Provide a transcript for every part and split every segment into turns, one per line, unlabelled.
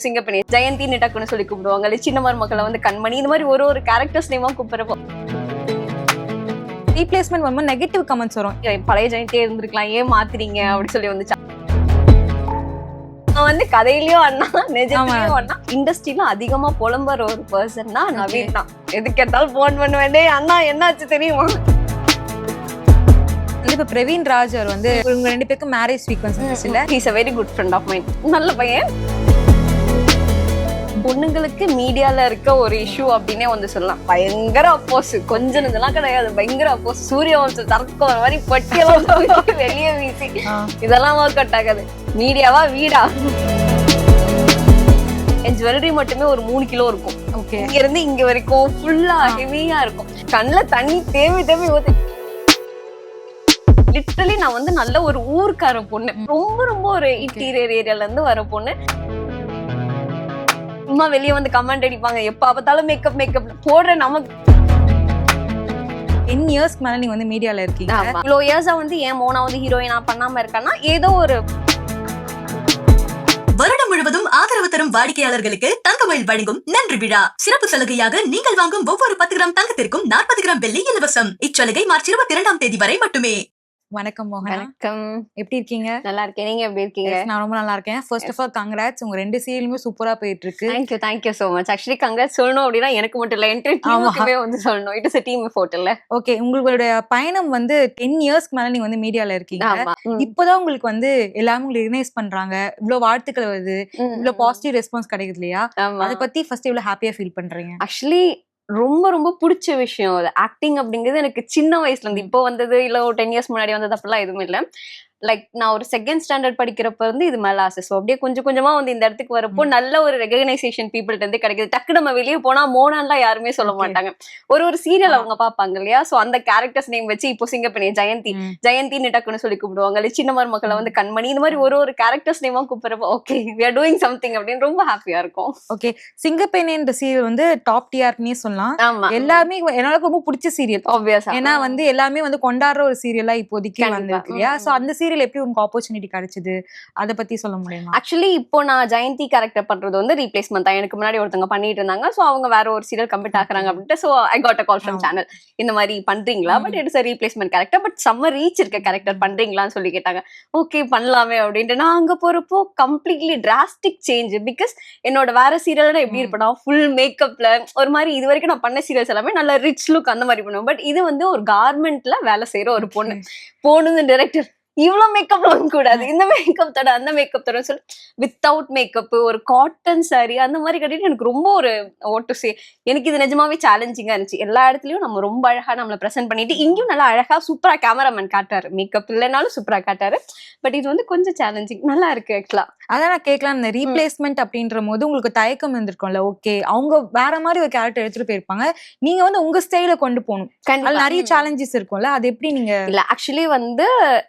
சிங்கப்பெண்ணி ஜெயந்தி டக்குன்னு சொல்லி கூப்பிடுவாங்க. சின்ன மருமக்களை வந்து கண்மணி, இந்த மாதிரி ஒரு கேரக்டர்ஸ் நேமா கூப்பிடுறப்போ
ரீப்ளேஸ்மெண்ட் வரும்போது நெகட்டிவ் கமெண்ட்ஸ் வரும்.
பழைய ஜெயந்தியே இருந்திருக்கலாம், ஏன் மாத்துறீங்க அப்படி சொல்லி வந்துச்சு. வந்து கதையிலயும் அண்ணா, நிஜத்திலயும் அண்ணா. இண்டஸ்ட்ரியில அதிகமா புலம்புற ஒரு பர்சன் தான் நவீன் தான். எது கேட்டாலும் போன் பண்ணுவேன், அண்ணா என்னாச்சு தெரியுமா.
இப்ப பிரவீன் ராஜ் அவர் வந்து இவங்க 2 பேருக்கும் மேரேஜ் சீக்வென்ஸ் இருந்துச்சுல.
He is a very good friend of mine. நல்ல பையன். பொண்ணுங்களுக்கு மீடியால இருக்க ஒரு இஷ்யூ அப்படின்னே வந்து சொல்லலாம். பயங்கர அப்போஸ், கொஞ்சம் இதெல்லாம் கிடையாது, பயங்கர அப்போஸ். சூரிய வம்சம் தரக்க ஒரு மாதிரி பட்டியலாம் வெளியே வீசி இதெல்லாம் ஒர்க் அவுட் ஆகாது. மீடியாவா வீடா. என் ஜுவல்லரி மட்டுமே ஒரு 3 கிலோ இருக்கும். ஓகே, இங்க இருந்து இங்க வரைக்கும் ஃபுல்லா ஹெவியா இருக்கும். கண்ணுல தண்ணி தேவி ஊத்தி. லிட்டரலி நான் வந்து நல்ல ஒரு ஊர்க்கார பொண்ணு, ரொம்ப ஒரு இன்டீரியர் ஏரியால இருந்து வர பொண்ணு. சும்மா வெளியே வந்து கமெண்ட் அடிப்பாங்க, எப்ப பார்த்தாலும் மேக்கப் போடுற. நமக்கு
10 இயர்ஸ்க்கு மேல நீங்க வந்து மீடியால இருக்கீங்க.
இவ்வளோ இயர்ஸா வந்து ஏன் மோனாவது ஹீரோயினா பண்ணாம இருக்கான்னா, ஏதோ ஒரு
வருடம் முழுவதும் ஆதரவு தரும் வாடிக்கையாளர்களுக்கு தங்கமயில் வழங்கும் நன்றி விழா. சிறப்பு சலுகையாக நீங்கள் வாங்கும் ஒவ்வொரு 10 கிராம் தங்கத்திற்கும் 40 கிராம் வெள்ளி இலவசம். இச்சலுகை மார்ச் 22ஆம் தேதி வரை மட்டுமே.
வணக்கம் மோகனா.
வணக்கம்.
எப்படி இருக்கீங்க?
நல்லா இருக்கேன், நீங்க எப்படி இருக்கீங்க?
நான் ரொம்ப நல்லா இருக்கேன். ஃபர்ஸ்ட் ஆஃப் ஆல் கங்க்ராட்ஸ், உங்க 2 சீரியலுமே சூப்பரா போயிட்டு இருக்கு.
Thank you so much. Actually congrats சொல்லணும் அப்படின்னா எனக்கு மட்டும் இல்ல, என்டையர் டீமுக்குமே வந்து சொல்லணும். It is a team effort இல்ல.
ஓகே, உங்களுடைய பயணம் வந்து 10 இயர்ஸ்க்கு மேல நீங்க வந்து மீடியால இருக்கீங்க. இப்பதான் உங்களுக்கு வந்து எல்லாரும் உங்களை ரிகனைஸ் பண்றாங்க, இவ்வளவு வாழ்த்துக்கள் வருது, இவ்வளவு பாசிட்டிவ் ரெஸ்பான்ஸ் கிடைக்குது இல்லையா? அதை பத்தி ஃபர்ஸ்ட் இவ்வளவு ஹாப்பியா ஃபீல் பண்றீங்க?
ஆக்சுவலி ரொம்ப பிடிச்ச விஷயம் அது. ஆக்டிங் அப்படிங்கிறது எனக்கு சின்ன வயசுல இருந்து, இப்போ வந்தது இல்ல ஒரு 10 இயர்ஸ் முன்னாடி வந்தது அப்படிலாம் எதுவும் இல்லை. லைக் நான் ஒரு 2nd ஸ்டாண்டர்ட் படிக்கிறப்ப இருந்து இது மேல ஆசை. ஸோ அப்படியே கொஞ்சமா வந்து இந்த இடத்துக்கு வரப்போ நல்ல ஒரு ரெகனைசேஷன் பீப்புள்கிட்ட இருந்து கிடைக்குது. டக்கு நம்ம வெளியே போனா மோனான்லாம் யாருமே சொல்ல மாட்டாங்க. ஒரு சீரியல் அவங்க பாப்பாங்க இல்லையா? ஸோ அந்த கேரக்டர்ஸ் நேம் வச்சு இப்போ சிங்கப்பெண்ணி ஜெயந்தி டக்குன்னு சொல்லி கூப்பிடுவாங்க. சின்ன மருமக்களை வந்து கண்மணி, இந்த மாதிரி ஒரு கேரக்டர்ஸ் நேமா கூப்பிடுறப்போ okay we are doing something அப்படின்னு ரொம்ப ஹாப்பியா இருக்கும்.
ஓகே, சிங்கப்பெண்ணின்ற சீரியல் வந்து டாப் டிஆர்னே சொல்லலாம்.
ஆமா,
எல்லாமே எனக்கு ரொம்ப பிடிச்ச சீரியல்.
ஆப்வியஸா,
ஏன்னா வந்து எல்லாமே வந்து கொண்டாடுற ஒரு சீரியலா இப்போதைக்கு வந்திருக்கு இல்லையா? சோ அந்த சீரியல் எப்படி உங்களுக்கு ஆப்பர்ச்சுனிட்டி கிடைச்சது, அத பத்தி சொல்ல முடியுமா?
ஆக்சுவலி இப்போ நான் ஜெயந்தி கேரக்டர் பண்றது வந்து ரீப்ளேஸ்மெண்ட் தான். எனக்கு முன்னாடி ஒருத்தவங்க பண்ணிட்டு இருந்தாங்க. சோ அவங்க வேற ஒரு சீரியல் கம்ப்ளீட் ஆக்குறாங்க அப்படின்ட்டு. So I got a call from channel, இந்த மாதிரி பண்றீங்களா, but it's a replacement character, but செம்ம ரீச் இருக்க கேரக்டர் பண்றீங்களான்னு சொல்லி கேட்டாங்க. ஓகே பண்ணலாமே அப்படின்ட்டு நான் அங்க போறப்போ கம்ப்ளீட்லி டிராஸ்டிக் சேஞ்ச். பிகாஸ் என்னோட வேற சீரியல்னா எப்படி இருப்பேன், ஃபுல் மேக்கப்ல ஒரு மாதிரி, இது வரைக்கும் நான் பண்ண சீரியல்ஸ் எல்லாமே நல்ல ரிச் லுக் அந்த மாதிரி பண்ணுவேன். பட் இது வந்து ஒரு கார்மெண்ட்ல வேலை செய்யற ஒரு பொண்ணு. போனது டைரக்டர் இவ்வளவு மேக்கப் வாங்க கூடாது, இந்த மேக்கப் தட அந்த மேக்கப் தட சொல்லி வித்தவுட் மேக்கப் ஒரு காட்டன் சாரி அந்த மாதிரி கட்டிட்டு எனக்கு ரொம்ப ஒரு ஓட்டு சே எனக்கு இது நிஜமாவே சேலஞ்சிங்கா இருந்துச்சு. எல்லா இடத்துலயும் நம்ம ரொம்ப அழகா நம்மளை ப்ரெசென்ட் பண்ணிட்டு, இங்கேயும் நல்லா அழகா சூப்பரா கேமராமேன் காட்டாரு, மேக்கப் இல்லைனாலும் சூப்பரா காட்டாரு. பட் இது வந்து கொஞ்சம் சேலஞ்சிங், நல்லா இருக்கு ஆக்சுவலா.
அதான் நான் கேட்கலாம், இந்த ரீப்ளேஸ்மெண்ட் அப்படின்ற போது உங்களுக்கு தயக்கம் இருந்திருக்கும்ல? ஓகே, அவங்க வேற மாதிரி ஒரு கேரக்டர் எடுத்துட்டு போயிருப்பாங்க, நீங்க வந்து உங்க ஸ்டைல கொண்டு போகணும், நிறைய சேலஞ்சஸ் இருக்கும்ல, அது எப்படி நீங்க? இல்ல
ஆக்சுவலி வந்து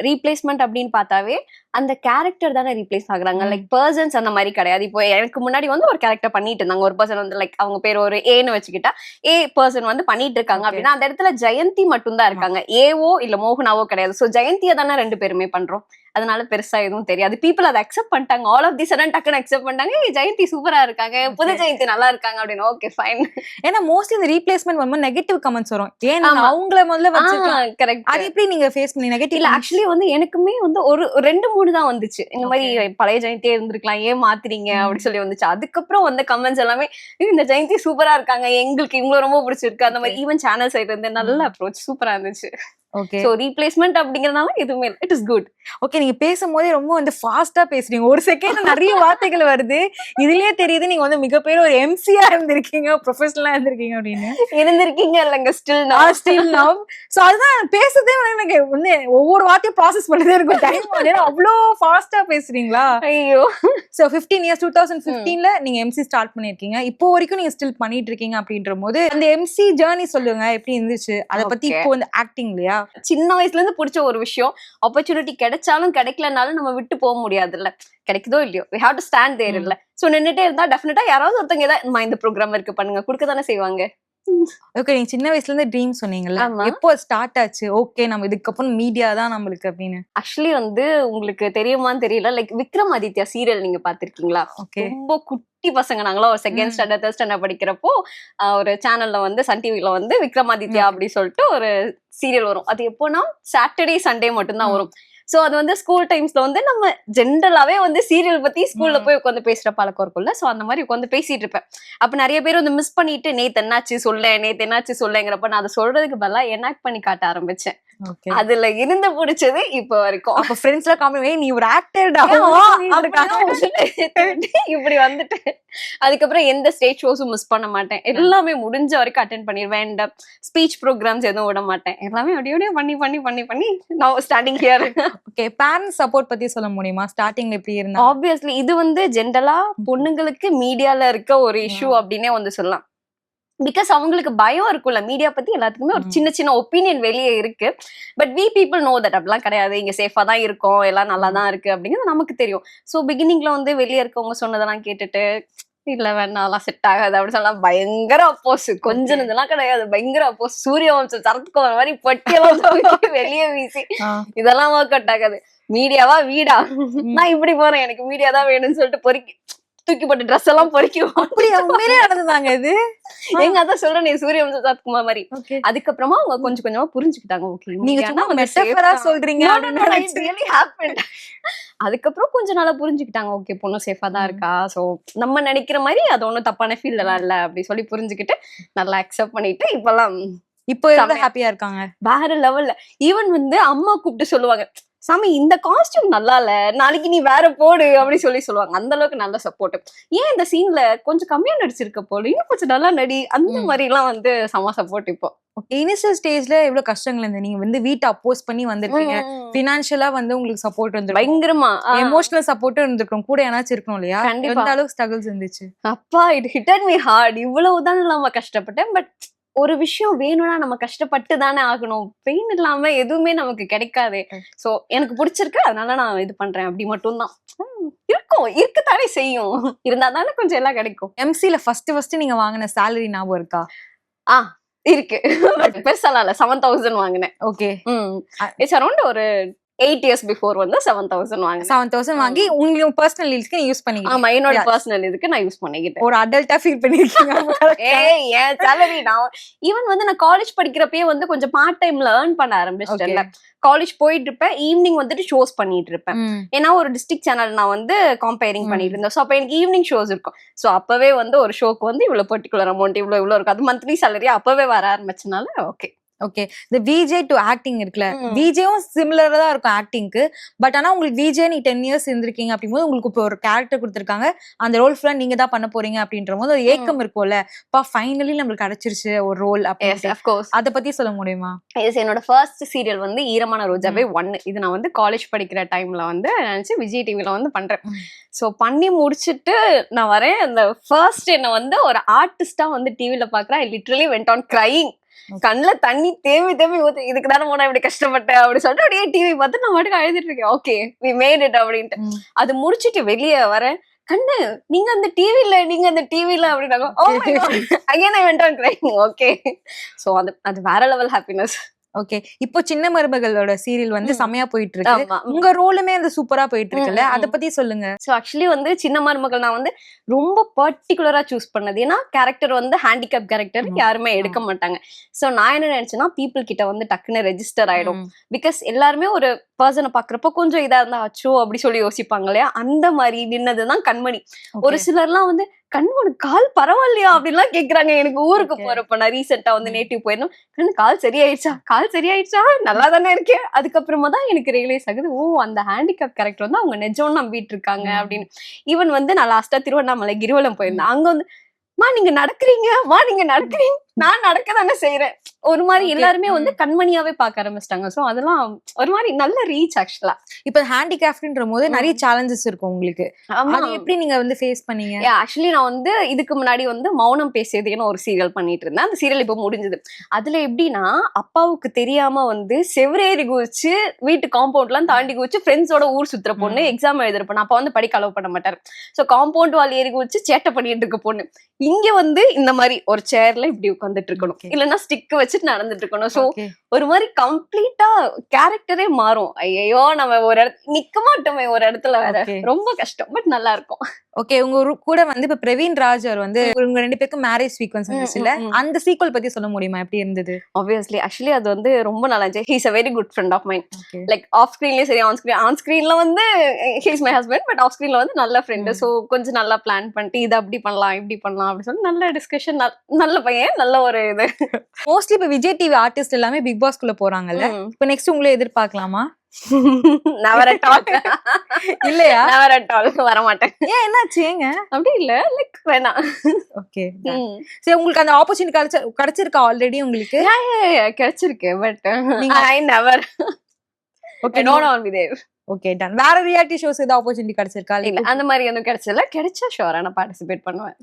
ரீப்ளேஸ்மெண்ட் அப்படின்னு பார்த்தாவே அந்த கேரக்டர் தானே ரீப்ளேஸ் ஆகுறாங்க, லைக் பர்சன்ஸ் அந்த மாதிரி கிடையாது. இப்போ எனக்கு முன்னாடி வந்து ஒரு கேரக்டர் பண்ணிட்டு இருந்தாங்க, ஒரு பர்சன் வந்து லைக் அவங்க பேர் ஒரு ஏன்னு வச்சுக்கிட்டா ஏ பர்சன் வந்து பண்ணிட்டு இருக்காங்க அப்படின்னா அந்த இடத்துல ஜெயந்தி மட்டும் தான் இருக்காங்க, ஏவோ இல்ல மோகனாவோ கிடையாது. சோ ஜெயந்தியை தானே 2 பேருமே பண்றோம், அதனால பெருசா எதுவும் தெரியாது. பீப்புள் அதை அக்செப்ட் பண்ணிட்டாங்க. ஆல் ஆஃப் தி சடன் டக்குன்னு அக்செப்ட் பண்ணிட்டாங்க, ஜெயந்தி சூப்பரா இருக்காங்க, புது ஜெயந்தி நல்லா இருக்காங்க அப்படின்னு. Okay fine.
ஏன்னா மோஸ்ட்லி இந்த ரீப்ளேஸ்மெண்ட் வரும்போது நெகட்டிவ் கமெண்ட்ஸ் வரும். ஏன்னா அவங்கள முதல்ல வச்சிருக்கலாம். கரெக்ட். அது எப்படி நீங்க ஃபேஸ் பண்ணி நெகட்டிவ்?
இல்ல ஆக்சுவலி வந்து எனக்குமே வந்து ஒரு 2-3 தான் வந்துச்சு. இந்த மாதிரி பழைய ஜெயந்தியே இருந்திருக்கலாம், ஏன் மாத்துறீங்க அப்படி சொல்லி வந்துச்சு. அதுக்கப்புறம் வந்த கமெண்ட்ஸ் எல்லாமே இந்த ஜெயந்தி சூப்பரா இருக்காங்க, எங்களுக்கு இவங்க ரொம்ப பிடிச்சிருக்கு, அந்த மாதிரி ஈவன் சேனல் சைடு இருந்து நல்ல அப்ரோச் சூப்பரா இருந்துச்சு.
ஓகே,
சோ ரீப்ளேஸ்மெண்ட் அப்படிங்கறதால எதுவுமே இல்ல, இட் இஸ் குட்.
ஓகே, நீங்க பேசும்போதே ரொம்ப வந்து ஃபாஸ்டா பேசுறீங்க, ஒரு செகண்ட் நிறைய வார்த்தைகள் வருது. இதுலயே தெரியுது நீங்க வந்து மிகப்பெரிய ஒரு எம்சியா இருந்திருக்கீங்க, ப்ரொஃபஷனலா இருந்திருக்கீங்க அப்படின்னு.
இருந்திருக்கீங்க இல்லங்க,
ஸ்டில் நவ். சோ அதுதான் பேசுறதே எனக்கு வந்து ஒவ்வொரு வார்த்தையும் ப்ராசஸ் பண்ணதே இருக்கும் டைம். அவ்வளோ ஃபாஸ்டா பேசுறீங்களா?
ஐயோ.
சோ 15 இயர்ஸ் 2015ல நீங்க எம்சி ஸ்டார்ட் பண்ணிருக்கீங்க, இப்போ வரைக்கும் நீங்க ஸ்டில் பண்ணிட்டு இருக்கீங்க அப்படின்ற போது அந்த எம்சி ஜர்னி சொல்லுங்க, எப்படி இருந்துச்சு அதை பத்தி? இப்போ வந்து ஆக்டிங் இல்லையா,
சின்ன வயசுல இருந்து பிடிச்ச ஒரு விஷயம், ஆப்பர்ச்சுனிட்டி கிடைச்சாலும் கிடைக்கலனாலும் நம்ம விட்டு போக முடியாது இல்ல, கிடைக்குதோ இல்லையோ we have to stand there இல்ல. சோ நின்னுட்டே இருந்தா டெஃபினட்டா யாராவது ஒருத்தங்க ஏதாவது இந்த ப்ரோக்ராம் இருக்கு பண்ணுங்க, கொடுக்க தானே செய்வாங்க.
ஓகே, நீங்க சின்ன வயசுல இருந்து ட்ரீம் சொன்னீங்கல்ல,
ஆமா.
எப்போ ஸ்டார்ட் ஆச்சு ஓகே நம்ம இதுக்கப்புறம் மீடியா தான் நம்மளுக்கு அப்படின்னு?
ஆக்சுவலி வந்து உங்களுக்கு தெரியுமான்னு தெரியல, லைக் விக்ரமாதித்யா சீரியல் நீங்க பாத்திருக்கீங்களா?
ஓகே.
ரொம்ப குட்டி பசங்க நாங்களாம் ஒரு செகண்ட் ஸ்டாண்டர்ட் தேர்ட் ஸ்டாண்டர்ட் படிக்கிறப்போ ஒரு சேனல்ல வந்து சன் டிவில வந்து விக்ரமாதித்யா அப்படி சொல்லிட்டு ஒரு சீரியல் வரும். அது எப்போனா சாட்டர்டே சண்டே மட்டும்தான் வரும். சோ அது வந்து ஸ்கூல் டைம்ஸ்ல வந்து நம்ம ஜென்ரலாவே வந்து சீரியல் பத்தி ஸ்கூல்ல போய் உட்காந்து பேசுற பழக்கம் இருக்கும்ல. சோ அந்த மாதிரி உட்காந்து பேசிட்டு இருப்பேன். அப்ப நிறைய பேர் வந்து மிஸ் பண்ணிட்டு நேத்து என்னாச்சு சொல்லேங்கிறப்ப நான் அதை சொல்றதுக்கு பதிலா எனாக்ட் பண்ணி காட்ட ஆரம்பிச்சேன்.
ஓகே.
அதுல இருந்து பிடிச்சது இப்ப வரைக்கும்.
அப்ப ஃப்ரெண்ட்ஸ்ல காமெடி நீ ஒரு ஆக்டர்டா
இப்படி வந்துட்டு அதுக்கப்புறம் எந்த ஸ்டேஜ் ஷோஸும் மிஸ் பண்ண மாட்டேன். எல்லாமே முடிஞ்ச வரைக்கும் அட்டென்ட் பண்ணிடுவேன். இந்த ஸ்பீச் ப்ரோக்ராம்ஸ் எதுவும் விட மாட்டேன். எல்லாமே அப்படியே பண்ணி நான் standing here.
Okay, parents support பத்தி சொல்ல முடியுமா? ஸ்டார்டிங்ல எப்படி இருந்தா?
ஆப்வியஸ்லி இது வந்து ஜென்ரலா பொண்ணுங்களுக்கு மீடியால இருக்க ஒரு இஷ்யூ அப்படின்னே வந்து சொல்லலாம். பிகாஸ் அவங்களுக்கு பயம் இருக்கும்ல, மீடியா பத்தி எல்லாத்துக்குமே ஒரு சின்ன சின்ன ஒப்பீனியன் வெளியே இருக்கு. But we people know that அப்படிலாம் கிடையாது, இங்க சேஃபா தான் இருக்கும், எல்லாம் நல்லா தான் இருக்கு அப்படிங்கிறது நமக்கு தெரியும். ஸோ பிகினிங்ல வந்து வெளியே இருக்கவங்க சொன்னதெல்லாம் கேட்டுட்டு இல்ல வேணாம் அதெல்லாம் செட் ஆகாது அப்படி சொல்லலாம். பயங்கர அப்போஸ், கொஞ்சம் இதெல்லாம் கிடையாது, பயங்கர அப்போஸ். சூரியவம்சம் சரத்குமார் மாதிரி பட்டியெல்லாம் வெளியே வீசி இதெல்லாம் ஒர்க் அவுட் ஆகாது. மீடியாவா வீடா, நான் இப்படி போறேன், எனக்கு மீடியா தான் வேணும்னு சொல்லிட்டு பொறுக்கி தூக்கி போட்டு ட்ரெஸ் எல்லாம் பொறிக்குவோம்.
உண்மையிலே நடந்ததாங்க இது?
எங்க அதான் சொல்றேன், நீ சூரியவம்சம் சரத்குமார் மாதிரி. அதுக்கப்புறமா அவங்க கொஞ்சம் கொஞ்சமா புரிஞ்சுக்கிட்டாங்க. ஓகே
நீங்க சும்மா மெட்டஃபரா சொல்றீங்க.
அதுக்கப்புறம் கொஞ்ச நாளா புரிஞ்சுக்கிட்டாங்க. ஓகே பொண்ணு சேஃபா தான் இருக்கா, சோ நம்ம நினைக்கிற மாதிரி அது ஒண்ணும் தப்பான ஃபீல் எல்லாம் இல்ல அப்படி சொல்லி புரிஞ்சுக்கிட்டு நல்லா அக்செப்ட் பண்ணிட்டு இப்பெல்லாம்
இப்போ எவ்வளவு ஹாப்பியா இருக்காங்க?
வேற லெவல்ல. ஈவன் வந்து அம்மா கூப்பிட்டு சொல்லுவாங்க, சாமி இந்த காஸ்டியூம் நல்லா இல்ல, நாளைக்கு நீ வேற போடு அப்படி சொல்லுவாங்க. அந்த அளவுக்கு நல்ல சப்போர்ட். ஏன் இந்த சீன்ல கொஞ்சம் கம்மியா நடிச்சிருக்க போல, இன்னும் கொஞ்சம் நல்லா நடி, அந்த மாதிரி எல்லாம் வந்து செம சப்போர்ட். இப்போ
இனிஷியல் ஸ்டேஜ்ல எவ்வளவு கஷ்டங்கள் இருந்து நீங்க வந்து வீட்டை அப்போஸ் பண்ணி வந்திருக்கீங்க, பினான்சியலா வந்து உங்களுக்கு சப்போர்ட் வந்து
பயங்கரமா
எமோஷனல் சப்போர்ட்டும் இருந்திருக்கும், கூட ஏனாச்சும் இருக்கணும் இல்லையா?
கண்டிப்பா.
எந்த அளவுக்கு ஸ்ட்ரகிள்ஸ் இருந்துச்சு?
அப்பா இட் ஹிட் மீ ஹார்ட். இவ்வளவுதான் நம்ம கஷ்டப்பட்டேன். பட் ஒரு விஷயம் வேணும்னா நம்ம கஷ்டப்பட்டு தானே ஆகணும். பெயின் இல்லாம எதுவுமே நமக்கு கிடைக்காது. சோ எனக்கு பிடிச்சிருக்கு, அதனால நான் இது பண்றேன் அப்படி மட்டும் தான் இருக்கும். இருக்கத்தானே செய்யும், இருந்தா தானே கொஞ்சம் எல்லாம் கிடைக்கும்.
எம்சில ஃபர்ஸ்ட் நீங்க வாங்கின salary ஞாபகம் இருக்கா?
இருக்கு. பட் பெருசாலாம் இல்ல, 7,000 வாங்கினேன்.
ஓகே.
இட்ஸ் அரௌண்ட் ஒரு 8 years பிஃபோர் வந்து 7,000 வாங்கினேன்.
7,000 வாங்கி உங்களுக்கு பர்சனல் யூஸ்க்கு நீ யூஸ் பண்ணிக்கிட்டீங்க.
ஆமா, என்னோட பர்சனல் இதுக்கு நான் யூஸ் பண்ணிக்கிட்டேன்.
ஒரு அடல்ட்டா ஃபீல் பண்ணிருக்கீங்க.
ஏய் ஏன் salary நான் ஈவன் வந்து நான் காலேஜ் படிக்கிறப்பயே வந்து கொஞ்சம் பார்ட் டைம்ல earn பண்ண ஆரம்பிச்சிட்டேன்ல. காலேஜ் போயிட்டு இருப்பேன், ஈவினிங் வந்துட்டு ஷோஸ் பண்ணிட்டு இருப்பேன். ஏன்னா ஒரு டிஸ்ட்ரிக்ட் சேனல் நான் வந்து கம்பேரிங் பண்ணிட்டு இருந்தேன். ஸோ அப்போ எனக்கு ஈவினிங் ஷோஸ் இருக்கும். ஸோ அப்பவே வந்து ஒரு ஷோக்கு வந்து இவ்வளவு பர்டிகுலர் அமௌண்ட் இவ்வளவு இருக்கும். அது மந்த்லி சேலரி அப்பவே வர ஆரம்பிச்சனால ஓகே.
ஓகே, இந்த விஜே டு ஆக்டிங் இருக்குல்ல, விஜேவும் சிமிலரா தான் இருக்கும் ஆக்டிங்க்கு. பட் ஆனா உங்களுக்கு விஜே நீ 10 years இருந்திருக்கீங்க அப்படிங்கும்போது உங்களுக்கு இப்போ ஒரு கேரக்டர் கொடுத்துருக்காங்க, அந்த ரோல் ஃபுல்லா நீங்க தான் பண்ண போறீங்க அப்படின்ற போது ஒரு ஏக்கம் இருக்கும்ல, பா ஃபைனலி நம்மளுக்கு கிடைச்சிருச்சு ஒரு ரோல் அப்படின்னு. அதை பத்தி சொல்ல முடியுமா?
என்னோட ஃபர்ஸ்ட் சீரியல் வந்து ஈரமான ரோஜாவே 1. இது நான் வந்து காலேஜ் படிக்கிற டைம்ல வந்து நினைச்சு விஜய் டிவில வந்து பண்றேன். சோ பண்ணி முடிச்சுட்டு நான் வரேன். அந்த ஃபர்ஸ்ட் என்ன வந்து ஒரு ஆர்டிஸ்டா வந்து டிவில பாக்குறேன். ஐ லிட்டரலி வெண்ட் ஆன் கிரையிங். கண்ணுல தண்ணி தேவி ஊத்து, இதுக்கு தானே போனா இப்படி கஷ்டப்பட்டேன் அப்படி சொல்லிட்டு அப்படியே டிவி பார்த்து நான் மட்டும் அழுதுட்டு இருக்கேன். ஓகே வி மேட் இட் அப்படின்ட்டு. அது முடிச்சுட்டு வெளியே வரேன், கண்ணு நீங்க அந்த டிவில அப்படின்னாங்க. Oh my God, again I went on crying. Okay, so அது வேற லெவல் ஹாப்பினஸ்.
ஓகே, இப்போ சின்ன மருமகளோட சீரியல் வந்து செமையா போயிட்டு இருக்கு. உங்க ரோலுமே அந்த சூப்பரா போயிட்டு இருக்குல்ல, அத பத்தி சொல்லுங்க.
சோ ஆக்சுவலி வந்து சின்ன மருமகள் நான் வந்து ரொம்ப பர்டிகுலரா சூஸ் பண்ணது. ஏன்னா கேரக்டர் வந்து ஹேண்டிகேப் கேரக்டர் யாருமே எடுக்க மாட்டாங்க. சோ நான் என்ன நினைச்சேன்னா பீப்புள் கிட்ட வந்து டக்குன்னு ரெஜிஸ்டர் ஆயிடும். பிகாஸ் எல்லாருமே ஒரு பர்சனை பாக்குறப்ப கொஞ்சம் இதா இருந்தா அச்சோ அப்படி சொல்லி யோசிப்பாங்க இல்லையா, அந்த மாதிரி நின்னதுதான் கண்மணி. ஒரு சிலர்லாம் வந்து கண்ணு கால் பரவாயில்லையா அப்படின்லாம் கேக்குறாங்க. எனக்கு ஊருக்கு போறப்ப நான் ரீசெண்டா வந்து நேட்டிவ் போயிருந்தோம். கண்ணு கால் சரியாயிடுச்சா நல்லா தானே இருக்கேன். அதுக்கப்புறமா தான் எனக்கு ரியலைஸ் ஆகுது, ஓ அந்த ஹேண்டிகேப் கேரக்டர் வந்து அவங்க நிஜம் நம்பிட்டு இருக்காங்க அப்படின்னு. ஈவன் வந்து நான் லாஸ்டா திருவண்ணாமலை கிரிவலம் போயிருந்தேன். அங்க வந்து நீங்க நடக்கிறீங்க, நான் நடக்க தானே செய்யறேன். ஒரு மாதிரி எல்லாருமே வந்து கண்மணியாவே பார்க்க ஆரம்பிச்சிட்டாங்க. சோ அதெல்லாம் ஒரு மாதிரி நல்ல ரீச். ஆக்சுவலா
இப்ப ஹேண்டிகிராஃப்ட்ன்ற போது நிறைய சேலஞ்சஸ் இருக்கும் உங்களுக்கு, அது எப்படி நீங்க வந்து ஃபேஸ் பண்ணீங்க?
ஆக்சுவலி நான் வந்து இதுக்கு முன்னாடி வந்து மௌனம் பேசியதுன்னு ஒரு சீரியல் பண்ணிட்டு இருந்தேன். அந்த சீரியல் இப்ப முடிஞ்சது. அதுல எப்படின்னா அப்பாவுக்கு தெரியாம வந்து செவரேறி குதிச்சு வீட்டு காம்பவுண்ட் எல்லாம் தாண்டி குதிச்சு ஃப்ரெண்ட்ஸோட ஊர் சுத்துற பொண்ணு, எக்ஸாம் எழுதுற பொண்ணு. அப்ப வந்து படிக்க அலோவ் பண்ண மாட்டாரு. சோ காம்பவுண்ட் வால் ஏறி குதிச்சு சேட்டை பண்ணிட்டு இருக்க பொண்ணு. இங்க வந்து இந்த மாதிரி ஒரு சேர்ல இப்படி உட்காந்துட்டு இருக்கணும்,
Okay.
இல்லன்னா ஸ்டிக் வச்சுட்டு நடந்துட்டு இருக்கணும். So
Okay.
ஒரு மாதிரி கம்ப்ளீட்டா கேரக்டரே மாறும். ஐயோ நம்ம ஒரு இடத்துல நிக்க மாட்டோமே ஒரு இடத்துல வேற,
Okay.
ரொம்ப கஷ்டம். பட் நல்லா இருக்கும்.
ஓகே, உங்க கூட வந்து இப்ப பிரவீன் ராஜ் அவர் வந்து உங்க 2 பேருக்கும் மேரேஜ் சீக்வன்ஸ் வந்துச்சுல, அந்த சீக்வல் பத்தி சொல்ல முடியுமா, எப்படி இருந்தது?
ஆப்வியஸ்லி ஆக்சுவலி அது வந்து ரொம்ப நல்லா இருந்துச்சு. He's a very good friend of mind.
Okay.
Like off ஸ்கிரீன்லயே சரி, ஆன் ஸ்கிரீன்ல வந்து he's my husband, but off ஸ்கிரீன்ல வந்து நல்ல ஃப்ரெண்டு. சோ கொஞ்சம் நல்லா பிளான் பண்ணிட்டு இது அப்படி பண்ணலாம் இப்படி பண்ணலாம் அப்படின்னு சொல்லி நல்ல டிஸ்கஷன். நல்ல பையன், நல்ல ஒரு இது.
மோஸ்ட்லி இப்ப விஜய் டிவி ஆர்டிஸ்ட் எல்லாமே பிக் பாஸ் குள்ள போறாங்கல்ல, இப்ப நெக்ஸ்ட் உங்களை எதிர்பார்க்கலாமா?
Never at all.
இல்லையா?
Never at all. வர மாட்டேன்.
ஏன், என்னாச்சு, ஏங்க?
அப்படி இல்ல, லைக் வேணாம்.
ஓகே, சரி, உங்களுக்கு அந்த ஆப்பர்ச்சுனிட்டி கிடைச்சிருக்கா ஆல்ரெடி உங்களுக்கு?
கிடைச்சிருக்கு, but I never.
Okay,
no no be there.
Okay, done. வேற ரியாலிட்டி ஷோஸ் ஏதாவது ஆப்பர்ச்சுனிட்டி கிடைச்சிருக்கா?
இல்ல, அந்த மாதிரி ஒன்றும் கிடைச்சல. கிடைச்சா ஷோரா நான் பார்ட்டிசிபேட் பண்ணுவேன்.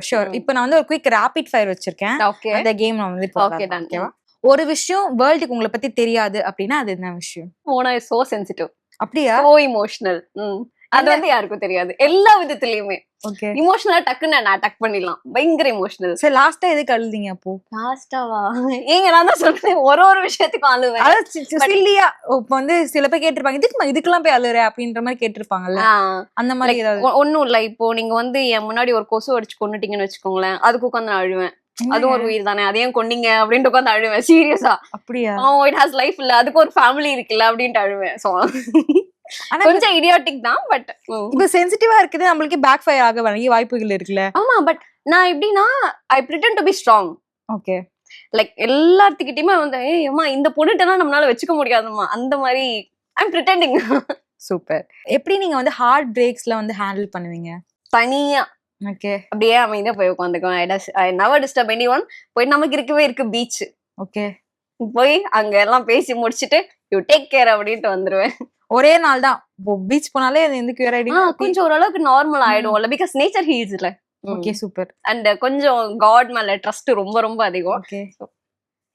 ஷூர். இப்போ நான் வந்து ஒரு குயிக் ரேபிட் ஃபயர் வச்சிருக்கேன்.
ஓகே,
அந்த கேம் நான் வந்து
ஓகே டன்.
ஓகேவா? ஒரு விஷயம் வேர்ல்டுக்கு உங்களை பத்தி தெரியாது அப்படின்னா அது என்ன விஷயம்?
மோனா இஸ் சோ சென்சிட்டிவ்,
அப்படியா?
So emotional. அது வந்து யாருக்கும் தெரியாது. எல்லா விதத்துலயுமே
ஓகே.
இமோஷனலா டக்குன்னு நான் அட்டாக் பண்ணிடலாம். பயங்கர இமோஷனல்.
சரி, லாஸ்டா எதுக்கு அழுதீங்க அப்போ?
லாஸ்டாவா? ஏங்க நான் தான் சொல்றேன், ஒரு ஒரு விஷயத்துக்கும் அழுவேன்.
அதாவது சில்லியா இப்ப வந்து சில பேர் கேட்டிருப்பாங்க, இதுக்கெல்லாம் போய் அழுற அப்படின்ற மாதிரி கேட்டிருப்பாங்கல்ல, அந்த மாதிரி ஏதாவது?
ஒண்ணும் இல்ல, இப்போ நீங்க வந்து என் முன்னாடி ஒரு கொசு அடிச்சு கொன்னுட்டீங்கன்னு வச்சுக்கோங்களேன், அதுக்கு உட்காந்து நான் அழுவேன். அதுவும் ஒரு உயிர் தானே, அதையும் கொன்னீங்க அப்படின்ட்டு உட்காந்து அழுவேன். சீரியஸா.
அப்படியா?
இட் ஹாஸ் லைஃப் இல்ல, அதுக்கு ஒரு ஃபேமிலி இருக்குல்ல அப்படின்ட்டு அழுவேன். சோ கொஞ்சம் இடியாட்டிக் தான், பட்
இப்ப சென்சிட்டிவா இருக்குது, நம்மளுக்கு பேக் ஃபயர் ஆக நிறைய வாய்ப்புகள் இருக்குல்ல.
ஆமா, பட் நான் எப்படின்னா I pretend to be strong.
Okay.
Like எல்லாத்துக்கிட்டயுமே வந்து ஏம்மா இந்த பொண்ணுட்டெல்லாம் நம்மளால வச்சுக்க முடியாதுமா, அந்த மாதிரி ஐம் பிரிட்டெண்டிங்.
சூப்பர். எப்படி நீங்க வந்து ஹார்ட் பிரேக்ஸ்ல வந்து ஹேண்டில் பண்ணுவீங்க?
தனியா
ஓகே.
அப்படியே அமைதியா போய் உட்காந்துக்குவேன். I never disturb anyone. போய் நமக்கு இருக்கு பீச்,
ஓகே,
போய் அங்க எல்லாம் பேசி முடிச்சிட்டு யூ டேக் கேர் அப்படின்ட்டு வந்துருவேன்.
ஒரே நாள் தான் பீச் போனாலே அது எந்த கியூர் ஆயிடுங்க.
கொஞ்சம் ஓரளவுக்கு நார்மல் ஆயிடும்ல, பிகாஸ் நேச்சர் ஹீல்ஸ் இல்ல.
Okay, super.
அண்ட் கொஞ்சம் காட் மேல ட்ரஸ்ட் ரொம்ப ரொம்ப அதிகம்.
Okay,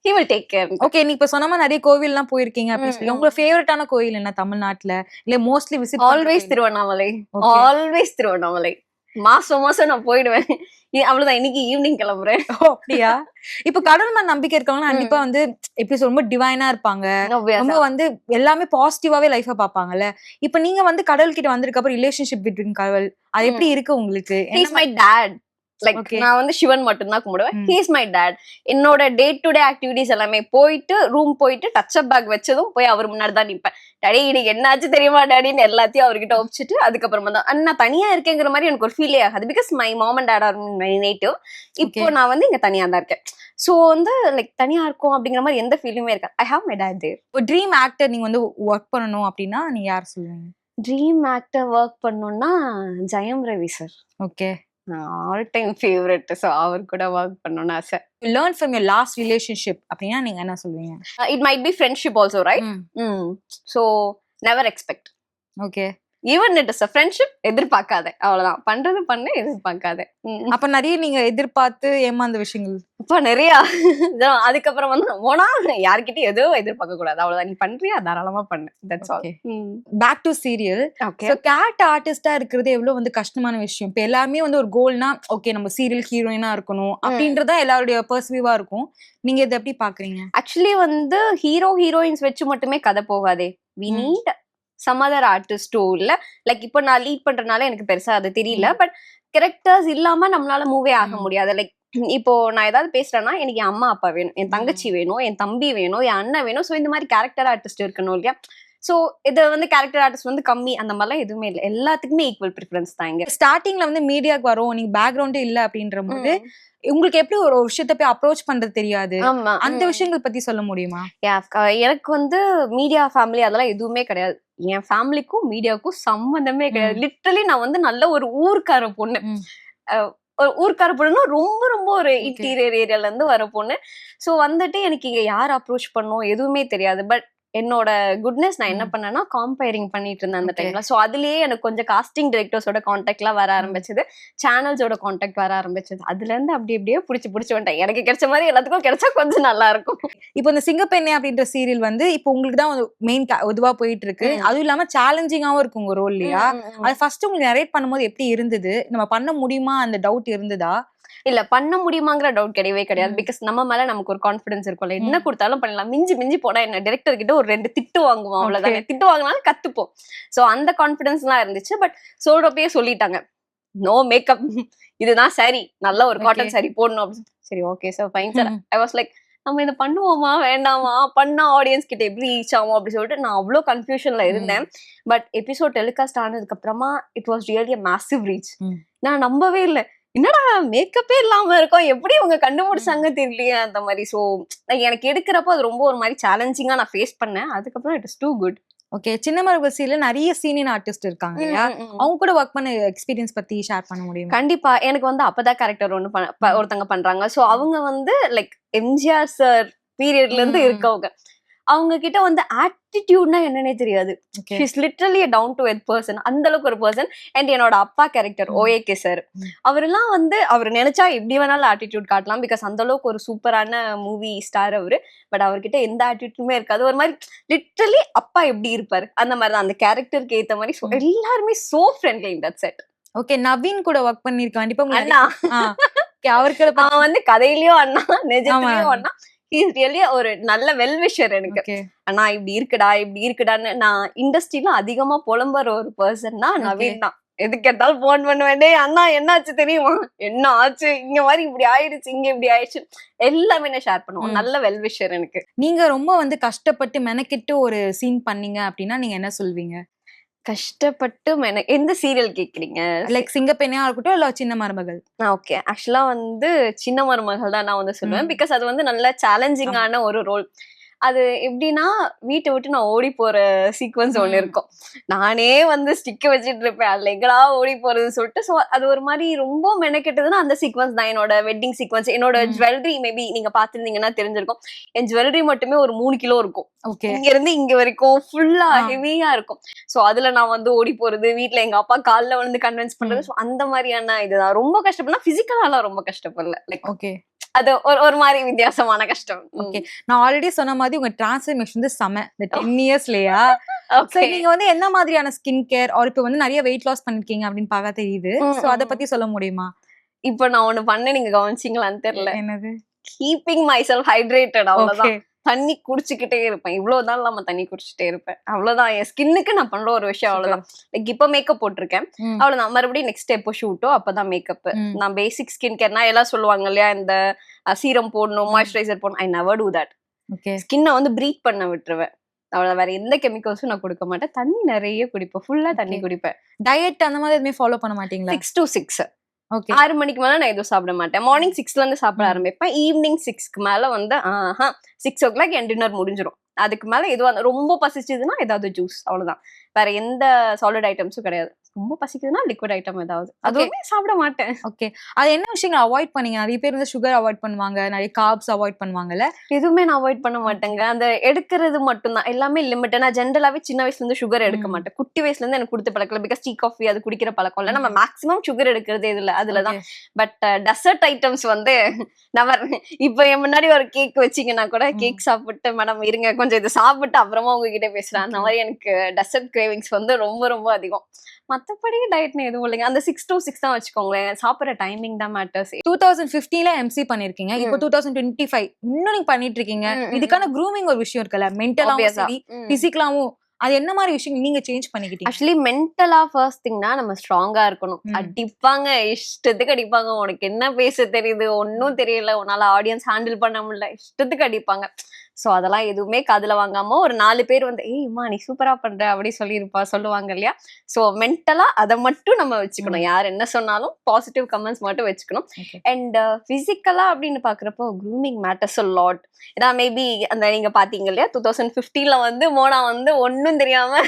he will take care.
Okay. நீ இப்ப சொன்ன மாதிரி நிறைய கோவில்லாம் போயிருக்கீங்க அப்படின்னு சொல்லி, உங்க ஃபேவரட்டான கோவில் என்ன தமிழ்நாட்டுல? இல்ல mostly visit?
Always Tiruvannamalai. Always Tiruvannamalai. மாசம் நான் போயிடுவேன். அவ்வளவுதான், இன்னைக்கு ஈவினிங் கிளம்புறேன்.
அப்படியா? இப்ப கடவுள் மேல நம்பிக்கை இருக்கவங்க கண்டிப்பா வந்து எப்படி சொல்ல, ரொம்ப டிவைனா இருப்பாங்க, ரொம்ப வந்து எல்லாமே பாசிட்டிவாவே லைஃப பாப்பாங்கல்ல. இப்ப நீங்க வந்து கடவுள் கிட்ட வந்திருக்க அப்புறம் ரிலேஷன்ஷிப் பிட்வீன் கடவுள் அது எப்படி இருக்கு உங்களுக்கு?
He is my dad. Like நான் வந்து சிவன் மட்டும் தான் கும்பிடுவேன். he is my dad. என்னோட டே டு டே ஆக்டிவிட்டிஸ் எல்லாமே போயிட்டு ரூம் போயிட்டு டச் அப் பேக் வச்சதும் போய் அவர் முன்னாடி தான் நிப்பேன். டாடி இன்னைக்கு என்னாச்சு தெரியுமா டாடின்னு எல்லாத்தையும் அவர்கிட்ட ஒப்பிச்சுட்டு அதுக்கப்புறமா தான் நான் தனியா இருக்கேங்கிற மாதிரி எனக்கு ஒரு ஃபீலே ஆகாது. Because my mom and dad are my native. இப்போ நான் வந்து இங்க தனியா தான் இருக்கேன். சோ வந்து லைக் தனியா இருக்கும் அப்படிங்கிற மாதிரி எந்த ஃபீலுமே இருக்காது. ஐ ஹாவ் மை டாட் தேர்.
ஒரு ட்ரீம் ஆக்டர் நீங்க வந்து ஒர்க் பண்ணணும் அப்படின்னா நீங்க யார் சொல்லுவீங்க?
ட்ரீம் ஆக்டர் ஒர்க் பண்ணணும்னா Jayam Ravi sir.
Okay,
all time favourite. So அவர் கூட ஒர்க் பண்ணணும்னு ஆசை.
Learn from your last relationship அப்படின்னா நீங்க என்ன சொல்லுவீங்க?
It might be friendship also, right? So never expect.
Okay.
Even it is a friendship, எதிர்பார்க்காத, அவ்வளவுதான். பண்றது பண்ணு, எதிர்பார்க்காத.
அப்ப நிறைய நீங்க எதிர்பார்த்து ஏமாந்த விஷயங்கள்
அப்ப நிறைய. அதுக்கப்புறம் வந்து போனா யார்கிட்டயும் எதுவும் எதிர்பார்க்க கூடாது, அவ்வளவுதான். நீ பண்றியா தாராளமா பண்ணு. That's all.
Back to serial. So கேட் ஆர்டிஸ்டா இருக்கிறது எவ்வளவு வந்து கஷ்டமான விஷயம். இப்ப எல்லாமே வந்து ஒரு கோல்னா ஓகே நம்ம சீரியல் ஹீரோயினா இருக்கணும் அப்படின்றதா எல்லாருடைய பர்ஸ்பெக்டிவா இருக்கும். நீங்க இதை எப்படி பாக்குறீங்க?
ஆக்சுவலி வந்து ஹீரோயின்ஸ் வச்சு மட்டுமே கதை போகாதே. we need some other artist too. இல்ல லைக் இப்போ நான் லீட் பண்றதுனால எனக்கு பெருசா அது தெரியல, பட் கேரக்டர்ஸ் இல்லாம நம்மளால மூவே ஆக முடியாது. லைக் இப்போ நான் ஏதாவது பேசுறேன்னா எனக்கு என் அம்மா அப்பா வேணும், என் தங்கச்சி வேணும், என் தம்பி வேணும், என் அண்ணன் வேணும். ஸோ இந்த மாதிரி கேரக்டர் ஆர்டிஸ்ட் இருக்கணும் இல்லையா? சோ இது வந்து கேரக்டர் ஆர்டிஸ்ட் வந்து கம்மி அந்த மாதிரிலாம் எதுவுமே இல்லை. எல்லாத்துக்குமே ஈக்குவல் ப்ரிஃபரன்ஸ் தான் இங்க.
ஸ்டார்டிங்ல வந்து மீடியாக்கு வரும், நீங்க பேக்ரவுண்டே இல்ல அப்படின்ற போது உங்களுக்கு எப்படி ஒரு விஷயத்த போய் அப்ரோச் பண்றது தெரியாது, அந்த விஷயங்கள் பத்தி சொல்ல முடியுமா?
எனக்கு வந்து மீடியா ஃபேமிலி அதெல்லாம் எதுவுமே கிடையாது. என் ஃபேமிலிக்கும் மீடியாவுக்கும் சம்மந்தமே கிடையாது. லிட்டரலி நான் வந்து நல்ல ஒரு ஊர்க்கார பொண்ணு. ஒரு ஊர்க்கார பொண்ணுன்னா ரொம்ப ரொம்ப ஒரு இன்டீரியர் ஏரியால இருந்து வர பொண்ணு. சோ வந்துட்டு எனக்கு இங்க யார் அப்ரோச் பண்ணும் எதுவுமே தெரியாது. பட் என்னோட குட்னஸ் நான் என்ன பண்ணேன்னா காம்பேரிங் பண்ணிட்டு இருந்தேன் அந்த டைம்ல. சோ அதுலயே எனக்கு கொஞ்சம் காஸ்டிங் டைரக்டர்ஸோட கான்டாக்ட் எல்லாம் வர ஆரம்பிச்சது, சேனல்ஸோட கான்டாக்ட் வர ஆரம்பிச்சது. அதுல இருந்து அப்படி அப்படியே புடிச்சு வந்துட்டேன். எனக்கு கிடைச்ச மாதிரி எல்லாத்துக்கும் கிடைச்சா கொஞ்சம் நல்லா இருக்கும்.
இப்போ இந்த சிங்கப்பெண்ணே அப்படின்ற சீரியல் வந்து இப்போ உங்களுக்கு தான் மெயின் இதுவா போயிட்டு இருக்கு. அதுவும் இல்லாம சேலஞ்சிங்காவும் இருக்கு உங்க ரோல் இல்லையா? அது ஃபர்ஸ்ட் உங்களுக்கு நரேட் பண்ணும்போது எப்படி இருந்தது? நம்ம பண்ண முடியுமா அந்த டவுட் இருந்ததா?
இல்ல பண்ண முடியுமாங்கிற டவுட் கிடையவே கிடையாது. பிகாஸ் நம்ம மேல நமக்கு ஒரு கான்பிடன்ஸ் இருக்கும்ல, என்ன கொடுத்தாலும் பண்ணலாம். மிஞ்சி மிஞ்சி போனா என்ன டைரக்டர் கிட்ட ஒரு 2 திட்டு வாங்குவோம், அவ்வளவுதானே. திட்டு வாங்கினாலும் கத்துப்போம். சோ அந்த கான்பிடன்ஸ் எல்லாம் இருந்துச்சு. பட் சொல்றப்பயே சொல்லிட்டாங்க, நோ மேக்கப், இதுதான் சரி, நல்ல ஒரு காட்டன் சாரி போடணும் அப்படின்னு. சரி, okay sir, fine sir. I was like, நம்ம இதை பண்ணுவோமா வேண்டாமா, பண்ணா ஆடியன்ஸ் கிட்ட எப்படி ரீச் ஆகும் அப்படின்னு சொல்லிட்டு நான் அவ்வளோ கன்ஃபியூஷன்ல இருந்தேன். பட் எபிசோட் டெலிகாஸ்ட் ஆனதுக்கு அப்புறமா it was really massive reach. நான் நம்பவே இல்லை, என்னடா மேக்கப்பே இல்லாம இருக்கோம், எப்படி அவங்க கண்டுபிடிச்சாங்க தெரியலையே அந்த மாதிரி. ஸோ எனக்கு எடுக்கிறப்போ அது ரொம்ப ஒரு மாதிரி சேலஞ்சிங்கா நான் ஃபேஸ் பண்ணேன். அதுக்கப்புறம் it is too good.
Okay, சின்ன மருமகள் சீரியல்ல நிறைய சீனியர் ஆர்டிஸ்ட் இருக்காங்க இல்லையா, அவங்க கூட ஒர்க் பண்ண எக்ஸ்பீரியன்ஸ் பத்தி ஷேர் பண்ண முடியும்?
கண்டிப்பா. எனக்கு வந்து அப்பதான் கேரக்டர் ஒருத்தங்க பண்றாங்க. சோ அவங்க வந்து லைக் எம்ஜிஆர் சார் பீரியட்ல இருந்து இருக்கவங்க. அவங்க கிட்ட வந்து ஆட்டிடியூட்னா என்னன்னே தெரியாது. She's literally a down to earth person. அந்த அளவுக்கு ஒரு பர்சன். அண்ட் என்னோட அப்பா கேரக்டர் ஓஏகே சார், அவரெல்லாம் வந்து அவர் நினைச்சா எப்படி வேணாலும் ஆட்டிடியூட் காட்டலாம். பிகாஸ் அந்த அளவுக்கு ஒரு சூப்பரான மூவி ஸ்டார் அவரு. பட் அவர்கிட்ட எந்த ஆட்டிடியூடுமே இருக்காது. ஒரு மாதிரி லிட்டரலி அப்பா எப்படி இருப்பாரு அந்த மாதிரி தான் அந்த கேரக்டருக்கு ஏத்த மாதிரி. எல்லாருமே so friendly in that set.
Okay, Naveen கூட ஒர்க் பண்ணிருக்க கண்டிப்பா அண்ணா. அவருக்கு
அவன் வந்து கதையிலயும் அண்ணா, நிஜத்திலயும் அண்ணா. ஒரு நல்ல வெல்விஷர் எனக்கு. அண்ணா இப்படி இருக்குடான்னு. நான் இண்டஸ்ட்ரியில அதிகமா புலம்புற ஒரு பர்சன்னா நவீன் தான். எது கேட்டாலும் போன் பண்ண வேண்டே, அண்ணா என்ன ஆச்சு தெரியுமா, என்ன ஆச்சு, இங்க மாதிரி இப்படி ஆயிடுச்சு, இங்க இப்படி ஆயிடுச்சு, எல்லாமே நான் ஷேர் பண்ணுவோம். நல்ல வெல்விஷர் எனக்கு.
நீங்க ரொம்ப வந்து கஷ்டப்பட்டு மெனக்கிட்டு ஒரு சீன் பண்ணீங்க அப்படின்னா நீங்க என்ன சொல்வீங்க?
கஷ்டப்பட்டு எந்த சீரியல் கேக்குறீங்க?
லைக் சிங்கப்பெண்ணையா இருக்கட்டும் இல்ல சின்ன மருமகள்?
ஓகே, ஆக்சுவலா வந்து சின்ன மருமகள் தான் நான் வந்து சொல்லுவேன். பிகாஸ் அது வந்து நல்ல சேலஞ்சிங்கான ஒரு ரோல். அது எப்படின்னா, வீட்டை விட்டு நான் ஓடி போற சீக்வன்ஸ் ஒண்ணு இருக்கும். நானே வந்து ஸ்டிக்க வச்சுட்டு இருப்பேன், அதுல எங்கடா ஓடி போறதுன்னு சொல்லிட்டு. ஸோ அது ஒரு மாதிரி ரொம்ப மெனக்கெட்டதுன்னா அந்த சீக்வன்ஸ் தான். என்னோட வெட்டிங் சீக்வன்ஸ், என்னோட ஜுவல்லரி மேபி நீங்க பாத்துருந்தீங்கன்னா தெரிஞ்சிருக்கும். என் ஜுவல்லரி மட்டுமே ஒரு 3 கிலோ இருக்கும். இங்க இருந்து இங்க வரைக்கும் ஃபுல்லா ஹெவியா இருக்கும். சோ அதுல நான் வந்து ஓடி போறது, வீட்டுல எங்க அப்பா கால்ல வந்து கன்வின்ஸ் பண்றது. ஸோ அந்த மாதிரியான இதுதான். ரொம்ப கஷ்டப்படல, பிசிக்கலாலாம் ரொம்ப கஷ்டப்படல. லைக்
ஓகே,
அது ஒரு மாதிரி வித்தியாசமான கஷ்டம்.
ஓகே, நான் ஆல்ரெடி சொன்ன மாதிரி உங்க டிரான்ஸ்ஃபர்மேஷன் வந்து செம. இந்த 10 இயர்ஸ்லயா நீங்க வந்து என்ன மாதிரியான ஸ்கின் கேர் ஆர் இப்ப வந்து நிறைய வெயிட் லாஸ் பண்ணிருக்கீங்க அப்படின்னு பார்க்க தெரியுது. சோ அத பத்தி சொல்ல முடியுமா?
இப்ப நான் ஒண்ணு பண்ண, நீங்க கவனிச்சீங்களான்னு தெரியல.
என்னது?
Keeping my self hydrated. அவ்வளவுதான். தண்ணி குடிச்சுக்கிட்டே இருப்பேன். இவ்வளவுதான் இல்லாம தண்ணி குடிச்சுட்டே இருப்பேன். அவ்வளவுதான் என் ஸ்கின்னுக்கு நான் பண்ற ஒரு விஷயம். அவ்வளவுதான். லைக் இப்ப மேக்கப் போட்டிருக்கேன், அவ்வளவுதான். மறுபடியும் நெக்ஸ்ட் எப்போ ஷூட்டோ அப்பதான் மேக்கப். நான் பேசிக் ஸ்கின் கேர்னா எல்லாம் சொல்லுவாங்க இல்லையா, இந்த சீரம் போடணும், மாய்ஸ்சரைசர் போடணும். I never do that. ஸ்கின்னை வந்து பிரீத் பண்ண விட்டுருவேன். அவ்வளவு. வேற எந்த கெமிக்கல்ஸும் நான் கொடுக்க மாட்டேன். தண்ணி நிறைய குடிப்பேன், ஃபுல்லா தண்ணி குடிப்பேன்.
டயட் அந்த மாதிரி எதுவுமே ஃபாலோ பண்ண மாட்டீங்களா?
6 to 6. 6 மணிக்கு மேல நான் எதுவும் சாப்பிட மாட்டேன். மார்னிங் 6ல இருந்து சாப்பிட ஆரம்பிப்பேன். ஈவினிங் 6க்கு மேல வந்து 6 o'clock என் டின்னர் முடிஞ்சிடும். அதுக்கு மேல எதுவும் ரொம்ப பசிச்சதுன்னா ஏதாவது ஜூஸ், அவ்வளவுதான். வேற எந்த சாலிட் ஐட்டம்ஸும் கிடையாது. ரொம்ப பசிக்குதுன்னா லிக்விட் ஐட்டம் ஏதாவது, அதுவுமே சாப்பிட மாட்டேன்.
ஓகே, அது என்ன விஷயங்கள் அவாய்ட் பண்ணீங்க? நிறைய பேர் வந்து சுகர் அவாய்ட் பண்ணுவாங்க, நிறைய கார்ப்ஸ் அவாய்ட் பண்ணுவாங்கல்ல.
எதுவுமே நான் அவாய்ட் பண்ண மாட்டேங்க. அந்த எடுக்கிறது மட்டும்தான், எல்லாமே லிமிட். நான் ஜென்ரலாவே சின்ன வயசுல இருந்து சுகர் எடுக்க மாட்டேன். குட்டி வயசுல இருந்து எனக்கு கொடுத்து பழக்கல. பிகாஸ் டீ காஃபி அது குடிக்கிற பழக்கம் இல்ல. நம்ம மேக்ஸிமம் சுகர் எடுக்கிறதே இதுல அதுலதான். பட் டெசர்ட் ஐட்டம்ஸ் வந்து நவர். இப்ப என் முன்னாடி ஒரு கேக் வச்சீங்கன்னா கூட கேக் சாப்பிட்டு, மேடம் இருங்க கொஞ்சம் இதை சாப்பிட்டு அப்புறமா உங்ககிட்ட பேசுறேன். அந்த மாதிரி எனக்கு டெசர்ட் கிரேவிங்ஸ் வந்து ரொம்ப ரொம்ப அதிகம். மத்தபடி டயட்னு எதுவும் இல்லைங்க. அந்த 6 to 6 தான் வச்சுக்கோங்களேன். சாப்பிட்ற டைமிங் தான் மேட்டர்ஸ்.
2015ல எம்சி பண்ணிருக்கீங்க, இப்போ 2025 இன்னும் நீங்க பண்ணிட்டு இருக்கீங்க. இதுக்கான க்ரூமிங் ஒரு விஷயம் இருக்குல்ல, மென்டலாவும் சரி பிசிக்கலாவும். அது என்ன மாதிரி விஷயம் நீங்க சேஞ்ச் பண்ணிக்கிட்டீங்க?
ஆக்சுவலி மென்டலா ஃபர்ஸ்ட் திங்னா நம்ம ஸ்ட்ராங்கா இருக்கணும். அடிப்பாங்க, இஷ்டத்துக்கு அடிப்பாங்க. உனக்கு என்ன பேச தெரியுது, ஒன்னும் தெரியல, உன்னால ஆடியன்ஸ் ஹேண்டில் பண்ண முடியல, இஷ்டத்துக்கு அடிப்பாங்க. சோ அதெல்லாம் எதுவுமே காதுல வாங்காம ஒரு 4 பேர் வந்து ஏய்மா நீ சூப்பரா பண்ற அப்படி சொல்லுவாங்க இல்லையா. சோ மென்டலா அதை மட்டும் நம்ம வச்சுக்கணும். யார் என்ன சொன்னாலும் பாசிட்டிவ் கமெண்ட்ஸ் மட்டும் வச்சுக்கணும். அண்ட் பிசிக்கலா அப்படின்னு பாக்குறப்போ க்ரூமிங் மேட்டர்ஸ் a lot. ஏன்னா மேபி அந்த நீங்க பாத்தீங்க இல்லையா 2015ல வந்து மோனா வந்து ஒன்னும் தெரியாம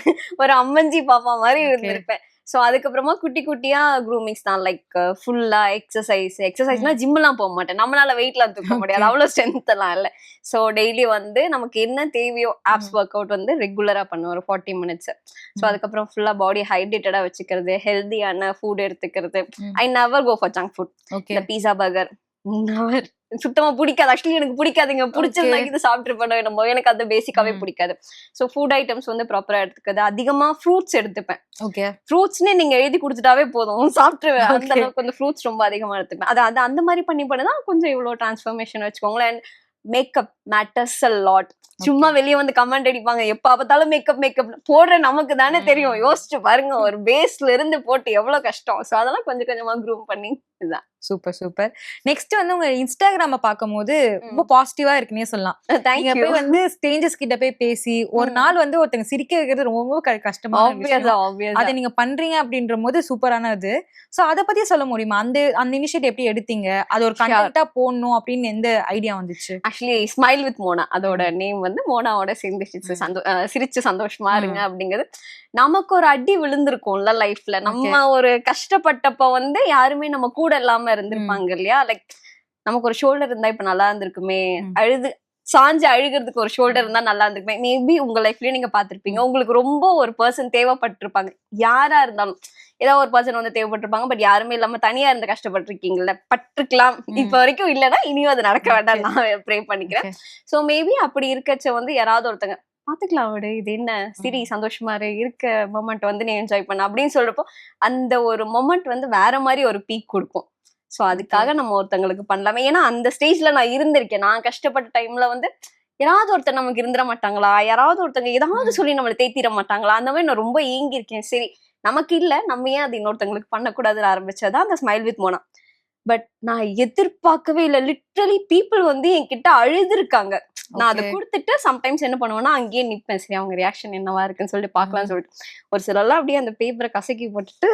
ஒரு அம்மஞ்சி பாப்பா மாதிரி இருந்திருப்பேன். சோ அதுக்கப்புறமா குட்டி குட்டியா க்ரூமிங்ஸ் தான். லைக் ஃபுல்லா எக்ஸசைஸ்னா ஜிம் எல்லாம் போக மாட்டேன். நம்மளால வெயிட் எல்லாம் தூக்க முடியாது, அவ்வளவு ஸ்ட்ரென்த் எல்லாம் இல்ல. சோ டெய்லி வந்து நமக்கு என்ன தேவையோ ஆப்ஸ் ஒர்க் அவுட் வந்து ரெகுலரா பண்ணுவேன், ஒரு 40 minutes. சோ அதுக்கப்புறம் ஃபுல்லா பாடி ஹைட்ரேட்டடா வச்சுக்கிறது, ஹெல்தியான ஃபுட் எடுத்துக்கிறது. I never go for junk food. இந்த பீஸா பர்கர் நெவர். சுத்தமா பிடிக்காது. ஆக்சுவலி எனக்கு பிடிக்காதுங்க. பிடிச்சிருந்தா இது சாப்பிட்டுருப்பேன் நம்ம. எனக்கு அது பேசிக்காவே பிடிக்காது. சோ ஃபுட் ஐட்டம்ஸ் வந்து ப்ராப்பரா எடுத்துக்கிறது. அதிகமா ஃப்ரூட்ஸ் எடுத்துப்பேன்.
ஓகே.
ஃப்ரூட்ஸ்னே நீங்க எழுதி கொடுத்துட்டாவே போதும், சாப்பிட்டுருவேன். அந்த அளவுக்கு வந்து ஃப்ரூட்ஸ் ரொம்ப அதிகமா எடுத்துப்பேன். அது அந்த மாதிரி பண்ணதான் கொஞ்சம் இவ்வளவு டிரான்ஸ்ஃபர்மேஷன் வச்சுக்கோங்களேன். Makeup matters a lot. சும்மா வெளியே வந்து கமெண்ட் அடிப்பாங்க, எப்ப பார்த்தாலும் மேக்கப் போடுற நமக்கு தானே தெரியும். யோசிச்சு பாருங்க, ஒரு பேஸ்ல இருந்து போட்டு எவ்வளவு கஷ்டம். சோ அதெல்லாம் கொஞ்சம் கொஞ்சமா க்ரூம் பண்ணி இதுதான்.
சூப்பர். நெக்ஸ்ட் வந்து உங்க இன்ஸ்டாகிராம பாக்கும்போது ரொம்ப பாசிட்டிவா இருக்குன்னே சொல்லலாம். நீங்க போய் வந்து ஸ்ட்ரேஞ்சர்ஸ் கிட்ட போய் பேசி ஒரு நாள் வந்து ஒருத்தங்க சிரிக்க வைக்கிறது ரொம்ப கஷ்டமான விஷயம். அதை நீங்க பண்றீங்க அப்படின்ற போது சூப்பரான இது. சோ அத பத்தி சொல்ல முடியுமா? அந்த இனிஷியேட்டிவ் எப்படி எடுத்தீங்க? அது ஒரு கண்டென்ட்டா போடணும் அப்படின்னு எந்த ஐடியா வந்துச்சு?
ஆக்சுவலி ஸ்மைல் வித் மோனா, அதோட நேம் வந்து மோனாவோட சேர்ந்து சிரிச்சு சந்தோஷமா இருங்க அப்படிங்கிறது. நமக்கு ஒரு அடி விழுந்திருக்கும்ல லைஃப்ல. நம்ம ஒரு கஷ்டப்பட்டப்ப வந்து யாருமே நம்ம கூட இல்லாம இருந்திருப்பாங்க இல்லையா. லைக் நமக்கு ஒரு ஷோல்டர் இருந்தா இப்ப நல்லா இருந்திருக்குமே, சாஞ்சு அழுகிறதுக்கு ஒரு ஷோல்டர் இருந்தா நல்லா இருந்திருக்குமே. மேபி உங்க லைஃப்லயும் நீங்க பாத்திருப்பீங்க, உங்களுக்கு ரொம்ப ஒரு பர்சன் தேவைப்பட்டிருப்பாங்க. யாரா இருந்தாலும் ஏதாவது ஒரு பர்சன் வந்து தேவைப்பட்டிருப்பாங்க. பட் யாருமே இல்லாம தனியா இருந்து கஷ்டப்பட்டிருக்கீங்கல்ல, பட்டிருக்கலாம். இப்ப வரைக்கும் இல்லைன்னா இனியும் அது நடக்க வேண்டாம் நான் ப்ரே பண்ணிக்கிறேன். சோ மேபி அப்படி இருக்கச்ச வந்து யாராவது ஒருத்தங்க பாத்துக்கலாம், விடு இது என்ன, சரி சந்தோஷமா இருக்க மொமெண்ட் வந்து நீ என்ஜாய் பண்ண அப்படின்னு சொல்றப்போ அந்த ஒரு மொமெண்ட் வந்து வேற மாதிரி ஒரு பீக் கொடுக்கும். சோ அதுக்காக நம்ம ஒருத்தங்களுக்கு பண்ணலாமே. ஏன்னா அந்த ஸ்டேஜ்ல நான் இருந்திருக்கேன். நான் கஷ்டப்பட்ட டைம்ல வந்து யாராவது ஒருத்தர் நமக்கு இருந்துட மாட்டாங்களா, யாராவது ஒருத்தங்க ஏதாவது சொல்லி நம்மளை தேத்திட மாட்டாங்களா, அந்த மாதிரி நான் ரொம்ப ஏங்கி இருக்கேன். சரி நமக்கு இல்ல, நம்ம ஏன் அது இன்னொருத்தங்களுக்கு பண்ணக்கூடாதுன்னு ஆரம்பிச்சதான் அந்த ஸ்மைல் வித் மோனா. பட் நான் எதிர்பார்க்கவே இல்லை. லிட்டரலி பீப்புள் வந்து என்கிட்ட அழுதுருக்காங்க. நான் அதை கொடுத்துட்டு சம்டைம்ஸ் என்ன பண்ணுவேன்னா அங்கேயே நிப்பேன். சரி அவங்க ரியாக்ஷன் என்னவா இருக்குன்னு சொல்லிட்டு பாக்கலாம்னு சொல்லிட்டு ஒரு சிலர்லாம் அப்படியே அந்த பேப்பரை கசக்கி போட்டுட்டு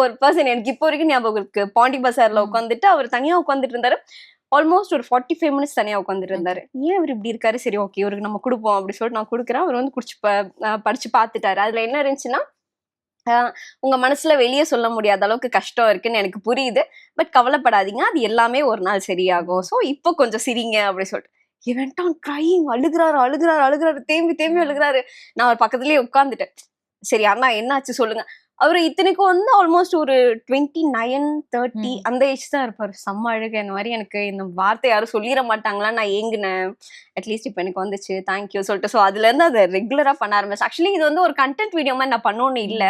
ஒரு பர்சன் எனக்கு இப்போ வரைக்கும் ஞாபகம் இருக்கு. பாண்டி பசார்ல உட்காந்துட்டு அவர் தனியா உட்காந்துட்டு இருந்தாரு. ஆல்மோஸ்ட் ஒரு 45 மினிட்ஸ் தனியா உட்காந்துட்டு இருந்தாரு. ஏன் அவர் இப்படி இருக்காரு, சரி ஓகே இவருக்கு நம்ம கொடுப்போம் அப்படி சொல்லிட்டு நான் கொடுக்குறேன். அவர் வந்து படிச்சு பார்த்துட்டாரு. அதுல என்ன இருந்துச்சுன்னா, உங்க மனசுல வெளியே சொல்ல முடியாத அளவுக்கு கஷ்டம் இருக்குன்னு எனக்கு புரியுது. பட் கவலைப்படாதீங்க, அது எல்லாமே ஒரு நாள் சரியாகும். சோ இப்போ கொஞ்சம் சிரிங்க அப்படி சொல்லிட்டு அழுகுறாரு, தேம்பி அழுகுறாரு. நான் அவர் பக்கத்துலயே உட்கார்ந்துட்டேன். சரி அண்ணா என்னாச்சு சொல்லுங்க. அவரு இத்தனைக்கும் வந்து ஆல்மோஸ்ட் ஒரு 29, 30 அந்த ஏஜ் தான் இருப்பாரு. செம்ம அழுக. இந்த மாதிரி எனக்கு இந்த வார்த்தை யாரும் சொல்லிட மாட்டாங்களா நான் ஏங்குனேன். அட்லீஸ்ட் இப்ப எனக்கு வந்துச்சு, தேங்க்யூ சொல்லிட்டு. ஸோ அதுல இருந்து அதை ரெகுலரா பண்ண ஆரம்பிச்சேன். ஆக்சுவலி இது வந்து ஒரு கண்டென்ட் வீடியோ மாதிரி நான் பண்ணணும்னு இல்லை.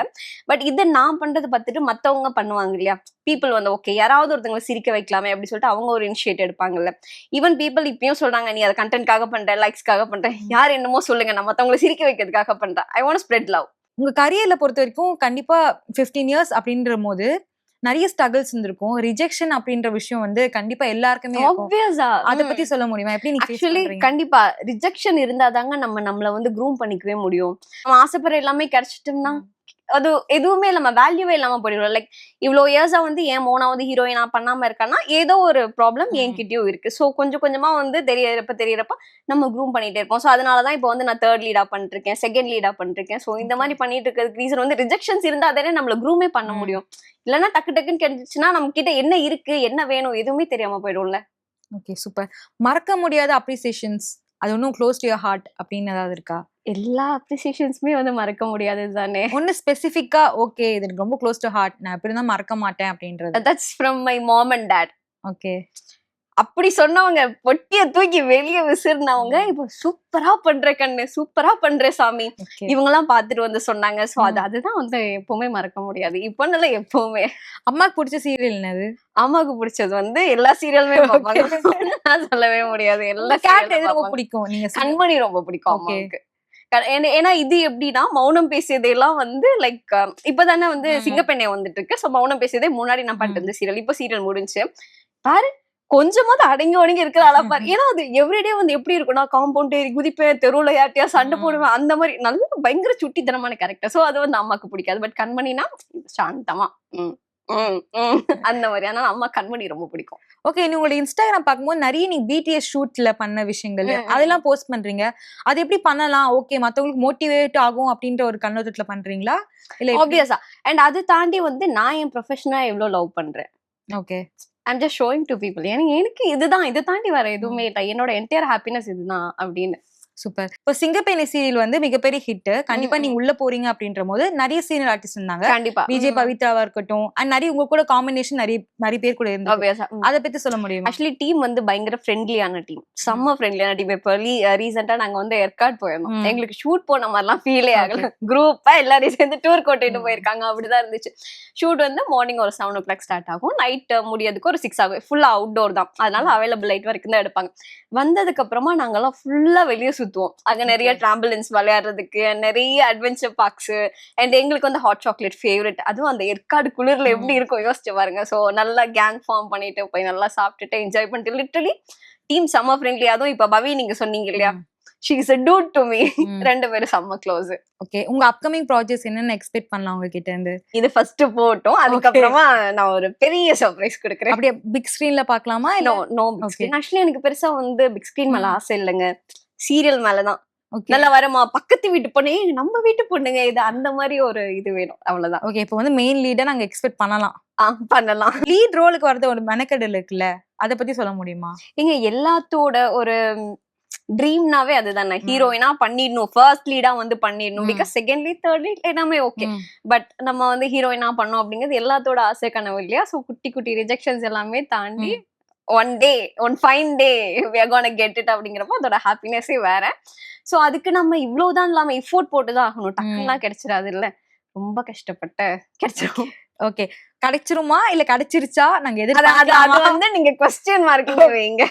பட் இதை நான் பண்றது பார்த்துட்டு மத்தவங்க பண்ணுவாங்க இல்லையா, பீப்புள் வந்து ஓகே யாராவது ஒருத்தவங்களை சிரிக்க வைக்கலாமே அப்படின்னு சொல்லிட்டு அவங்க ஒரு இனிஷியேட் எடுப்பாங்கல்ல. ஈவன் பீப்புள் இப்பயும் சொல்றாங்க, நீ அதை கண்டென்ட்காக பண்ற, லைக்ஸ்க்காக பண்ற, யார் என்னமோ சொல்லுங்க, நான் மத்தவங்களை சிரிக்க வைக்கிறதுக்காக பண்றேன். I want spread love.
உங்க கரியர்ல பொறுத்த வரைக்கும் கண்டிப்பா 15 இயர்ஸ் அப்படின்ற போது நிறைய ஸ்ட்ரகிள்ஸ் இருந்திருக்கும். ரிஜெக்ஷன் அப்படின்ற விஷயம் வந்து கண்டிப்பா எல்லாருக்குமே அத பத்தி சொல்ல முடியுமா? எப்படி நீங்க
ஆக்சுவலி கண்டிப்பா ரிஜெக்ஷன் இருந்தாதாங்க நம்மள வந்து க்ரூம் பண்ணிக்கவே முடியும். நம்ம ஆசைப்படுற எல்லாமே கிடைச்சிட்டோம்னா அது எதுவுமே இல்லாம வேல்யூவே இல்லாம போயிடும். லைக் இவ்வளவு இயர்ஸா வந்து ஏன் மோனா வந்து ஹீரோயினா பண்ணாம இருக்கான்னா ஏதோ ஒரு ப்ராப்ளம் என்கிட்டயும் இருக்கு. சோ கொஞ்சம் கொஞ்சமா வந்து தெரியறப்ப நம்ம க்ரூம் பண்ணிட்டே இருப்போம். சோ அதனாலதான் இப்போ வந்து நான் 3rd லீடா பண்ணிருக்கேன், 2nd லீடா பண்ணிருக்கேன். சோ இந்த மாதிரி பண்ணிட்டு இருக்கிறதுக்கு ரீசன் வந்து ரிஜெக்ஷன்ஸ் இருந்தா தானே நம்மள க்ரூமே பண்ண முடியும். இல்லைன்னா டக்குன்னு கிடைச்சிச்சுன்னா நம்ம கிட்ட என்ன இருக்கு என்ன வேணும் எதுவுமே தெரியாம போயிடும்ல.
Okay super. மறக்க முடியாத அப்ரிசியேஷன்ஸ் அது ஒன்னும் க்ளோஸ் டு யுவர் ஹார்ட் அப்படின்னு ஏதாவது இருக்கா?
எல்லா அப்ரிசியேஷன்ஸுமே வந்து மறக்க முடியாதது தானே.
ஒன்னு ஸ்பெசிஃபிக்கா ஓகே இது எனக்கு ரொம்ப க்ளோஸ் டு ஹார்ட், நான் எப்படி இருந்தா மறக்க மாட்டேன் அப்படின்றது.
That's from my mom and dad.
Okay.
அப்படி சொன்னவங்க பொட்டிய தூக்கி வெளியே விசிறினவங்க இப்போ சூப்பரா பண்ற கண்ணு, சூப்பரா பண்ற சாமி, இவங்க எல்லாம் பாத்துட்டு வந்து சொன்னாங்க. சோ அதுதான் வந்து எப்பவுமே மறக்க முடியாது. இப்போ நல்ல எப்பவுமே.
அம்மாக்கு பிடிச்ச சீரியல் என்னது?
அம்மாவுக்கு பிடிச்சது வந்து எல்லா சீரியலுமே பார்ப்பாங்க. நான் சொல்லவே முடியாது. எல்லா
கேரக்டர் ரொம்ப பிடிக்கும். நீங்க
கண்மணி ரொம்ப பிடிக்கும் அம்மாவுக்கு. ஏன்னா இது எப்படின்னா மௌனம் பேசியதெல்லாம் வந்து லைக் இப்பதானே வந்து சிங்கப்பெண்ணை வந்துட்டு இருக்கு. சோ மௌனம் பேசியதே முன்னாடி நான் பண்ணிட்டு இருந்த சீரியல். இப்போ சீரியல் முடிஞ்சு பாரு கொஞ்சமாவது அடங்கி இருக்கிறாளா பாரு. ஏன்னா அது எவ்ரிடே வந்து எப்படி இருக்கும்னா காம்பவுண்ட் ஏறி குதிப்பேன், தெருவுல யார்ட்டையா சண்டை போடுவேன், அந்த மாதிரி நல்ல பயங்கர சுட்டித்தனமான கேரக்டர். சோ அது வந்து அம்மாக்கு பிடிக்காது. பட் கண்மணினா சாந்தமா அந்த மாதிரி. அதனால அம்மா கண்மணி ரொம்ப பிடிக்கும்.
ஓகே. நீ உங்களோட இன்ஸ்டாகிராம் பார்க்கும்போது நிறைய நீ பிடிஎஸ் ஷூட்ல பண்ண விஷயங்கள் அதெல்லாம் போஸ்ட் பண்றீங்க. அது எப்படி பண்ணலாம், ஓகே மத்தவங்களுக்கு மோட்டிவேட் ஆகும் அப்படின்ற ஒரு கண்ணோட்டத்துல பண்றீங்களா?
இல்ல ஆப்வியஸா. அண்ட் அது தாண்டி வந்து நான் என் ப்ரொஃபஷனா எவ்வளவு லவ் பண்றேன்.
Okay.
I'm just showing to people. எனக்கு இதுதான், இதை தாண்டி வர எதுவுமே இல்லை. என்னோட என்டையர் ஹாப்பினஸ் இதுதான் அப்படின்னு.
சூப்பர். இப்போ சிங்கப்பெண்ணை சீரியல் வந்து மிகப்பெரிய ஹிட். கண்டிப்பா நீங்க உள்ள போறீங்க அப்படின்ற போது நிறைய சீனியர் ஆர்டிஸ்ட் இருந்தாங்க.
கண்டிப்பா
விஜய் பவித்ராவா இருக்கட்டும் அண்ட் நிறைய உங்க கூட காம்பினேஷன் நிறைய பேர் கூட இருந்தாங்க. அத பத்தி சொல்ல முடியுமா?
ஆக்சுவலி டீம் வந்து பயங்கர ஃப்ரெண்ட்லியான டீம், செம்ம ஃப்ரெண்ட்லியான டீம். இப்போ ரீசெண்டா நாங்க வந்து ஏற்காடு போயிருந்தோம். எங்களுக்கு ஷூட் போன மாதிரிலாம் ஃபீலே ஆகல. குரூப்பா எல்லாரையும் சேர்ந்து டூர் கூட்டிட்டு போயிருக்காங்க, அப்படிதான் இருந்துச்சு. ஷூட் வந்து மார்னிங் ஒரு 7 o'clock ஸ்டார்ட் ஆகும், நைட் முடியறதுக்கு ஒரு 6 ஆகும். ஃபுல்லா அவுட்டோர் தான், அதனால அவைலபிள் லைட் வரைக்கும் தான் எடுப்பாங்க. வந்ததுக்கு அப்புறமா நாங்கெல்லாம் ஃபுல்லா வெளியே சுத்துவோம். அங்க நிறைய டிராம்பலின்ஸ் விளையாடுறதுக்கு, நிறைய அட்வென்ச்சர் பார்க்ஸ். அண்ட் எங்களுக்கு வந்து ஹாட் சாக்லேட் ஃபேவரட். அதுவும் அந்த ஏற்காடு குளிர்ல எப்படி இருக்கும் யோசிச்சு பாருங்க. சோ நல்லா கேங் ஃபார்ம் பண்ணிட்டு போய் நல்லா சாப்பிட்டுட்டு என்ஜாய் பண்ணிட்டு, லிட்டரலி டீம் செம்ம ஃப்ரெண்ட்லி. அதுவும் இப்ப பவி நீங்க சொன்னீங்க இல்லையா, she is a dude to me. ரெண்டு பேரும் செம்ம க்ளோஸ்.
ஓகே, உங்க அப்கமிங் ப்ராஜெக்ட்ஸ் என்னென்ன எக்ஸ்பெக்ட் பண்ணலாம் உங்க கிட்ட இருந்து?
இது ஃபர்ஸ்ட் போட்டும், அதுக்கப்புறமா நான் ஒரு பெரிய சர்ப்ரைஸ் கொடுக்குறேன்.
அப்படியே பிக் ஸ்கிரீன்ல பார்க்கலாமா? இல்ல
நோ பிக் ஸ்கிரீன். ஆக்சுவலி எனக்கு பெருசா வந்து பிக் ஸ்கிரீன் மேல ஆசை இல்லைங்க, சீரியல் மேலதான். நல்லா வரமா பக்கத்து வீட்டு பொண்ணு, நம்ம வீட்டு பொண்ணுங்க இது, அந்த மாதிரி ஒரு இது வேணும், அவ்வளவுதான்.
ஓகே, இப்போ வந்து மெயின் லீடா நாங்க எக்ஸ்பெக்ட் பண்ணலாம்.
பண்ணலாம்.
லீட் ரோலுக்கு வரது ஒரு மெனக்கெடல் இருக்குல்ல, அத பத்தி சொல்ல முடியுமா?
இங்க எல்லாத்தோட ஒரு ட்ரீம்னாவே அதுதானே, ஹீரோயினா பண்ணிடணும், ஃபர்ஸ்ட் லீடா வந்து பண்ணிடணும். Because second lead third lead எல்லாமே ஓகே, பட் நம்ம வந்து ஹீரோயினா பண்ணோம் அப்படிங்கிறது எல்லாத்தோட ஆசை கனவு இல்லையா? சோ குட்டி குட்டி ரிஜெக்ஷன்ஸ் எல்லாமே தாண்டி one fine day we are gonna get it அப்படிங்கிறப்போ அதோட ஹாப்பினஸே வேற. சோ அதுக்கு நம்ம இவ்வளவுதான் இல்லாம எஃபோர்ட் போட்டுதான் ஆகணும், டக்குலாம் கிடைச்சிடாது இல்ல, ரொம்ப கஷ்டப்பட்டு கிடைச்சிரும்.
ஓகே, கிடைச்சிருமா இல்ல கிடைச்சிருச்சா நாங்க
அது வந்து நீங்க क्वेश्चन மார்க் வைங்க.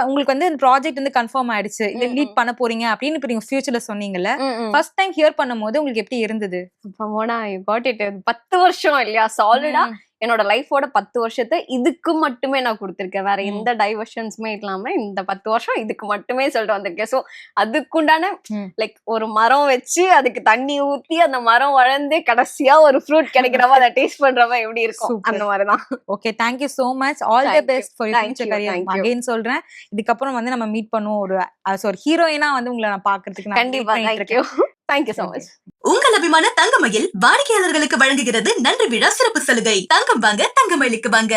உங்களுக்கு வந்து இந்த ப்ராஜெக்ட் வந்து கன்ஃபார்ம் ஆயிடுச்சு, இல்ல லீட் பண்ண போறீங்க அப்படின்னு இப்ப நீங்க ஃபியூச்சர்ல சொன்னீங்கல்ல, ஃபர்ஸ்ட் டைம் ஹியர் பண்ணும்போது உங்களுக்கு எப்படி இருந்தது?
போனா யூ காட் இட். 10 வருஷம் இல்லையா, சாலிடா என்னோட லைஃபோட 10 வருஷத்தை இதுக்கு மட்டுமே நான் கொடுத்திருக்கேன். வேற எந்த டைவர்ஷன்ஸுமே இல்லாம இந்த 10 வருஷம் இதுக்கு மட்டுமே சொல்லிட்டு வந்திருக்கேன். சோ அதுக்குண்டான லைக் ஒரு மரம் வச்சு அதுக்கு தண்ணி ஊத்தி அந்த மரம் வளர்ந்து கடைசியா ஒரு ஃப்ரூட் கிடைக்கிறப்ப அதை டேஸ்ட் பண்றப்ப எப்படி இருக்கும், அந்த மாதிரிதான்.
Okay, thank you so much. All the best for your future career. Again சொல்றேன், இதுக்கப்புறம் வந்து நம்ம மீட் பண்ணுவோம். ஒரு ஹீரோயினா வந்து உங்களை நான் பாக்குறதுக்கு
கண்டிப்பா. Thank you so much.
உங்கள் அபிமான தங்கமயில் வாடிக்கையாளர்களுக்கு வழங்குகிறது நன்றி விழா சிறப்பு சலுகை. தங்கம் வாங்க தங்கமயிலுக்கு வாங்க.